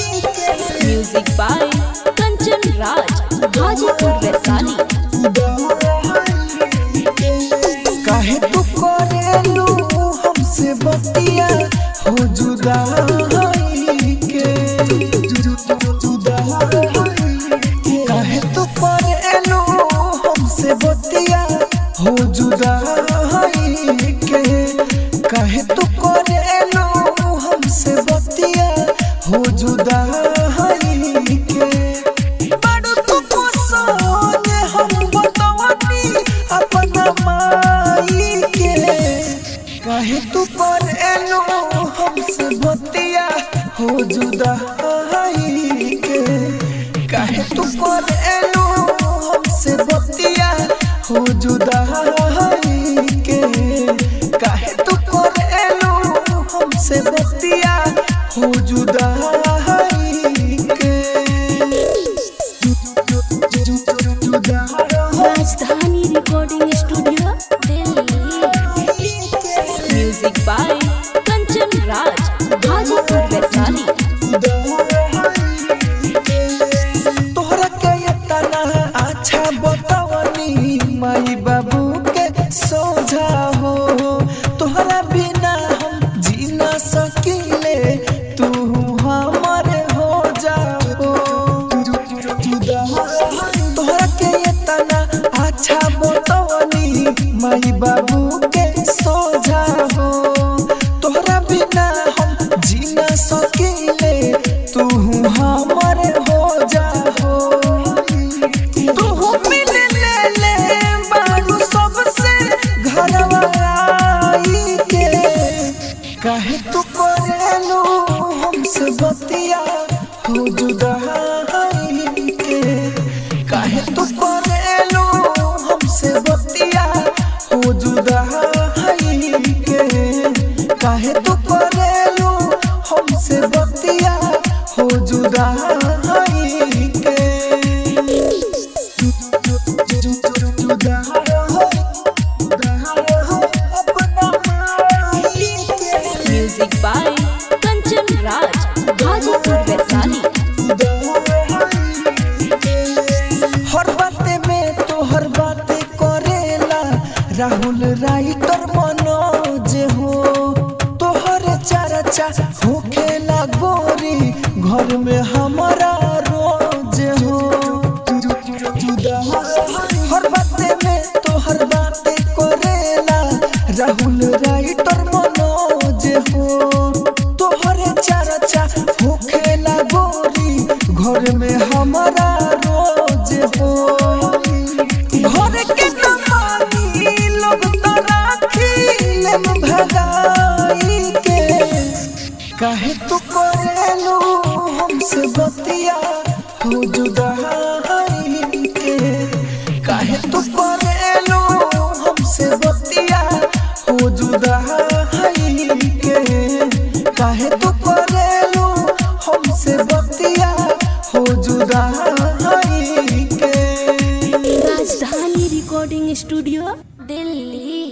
Music by Kanchan Raj Hajipur Vaishali. काहे तू करेलू हमसे बतिया हो जुदा के काहे तू करेलू हमसे बतिया हो जुदा के काहे तू करेलू हमसे बतिया हो जुदा के बड़ तू को सोने हम बतावनी अपना माई के काहे तू करेलू हमसे बतिया हो जुदा के काहे तू करेलू हमसे बतिया हो जुदा के काहे तू करेलू हमसे बतिया हो जुदा के Rajdhani recording studio Delhi. Music by Kanchan Raj Hajipur Vaishali. तोहरा के इतना अच्छा बतावनी माई बाबू के सोझा हो तोहरा बिना हम जी ना सकीले तू हमारे हो जाओ तोहरा के इतना अच्छा बतावनी माई बाबू के सोझा हो तोहरा बिना हम जी ना सकीले तू हमारे हो जाओ तू मिल ले बारू सबसे घरवा आई के काहे तू करेलू हमसे बतिया हो जुदा के काहे तू करेलू हमसे बतिया हो जुदा के काहे तू करेलू हमसे बतिया हो जुदा के म्यूजिक बाय कंचन राज हाजीपुर वैशाली। हर बाते में तो हर बाते करेला राहुल राइटर मनोज हो तोहर चर्चा होखेला गोरी घर में हमारा रोज हो हर बाते में तो हर बाते करेला राहुल राइटर मनोज हो तोहर चर्चा होखेला गोरी घर में हमारा रोज हो घर के कमानी लोग तो राखी भगाई के काहे तू करेलू हमसे बतिया हो जुदा के काहे तू करेलू हमसे बतिया हो जुदा के काहे तू करेलू हमसे बतिया हो जुदा के राजधानी रिकॉर्डिंग स्टूडियो दिल्ली।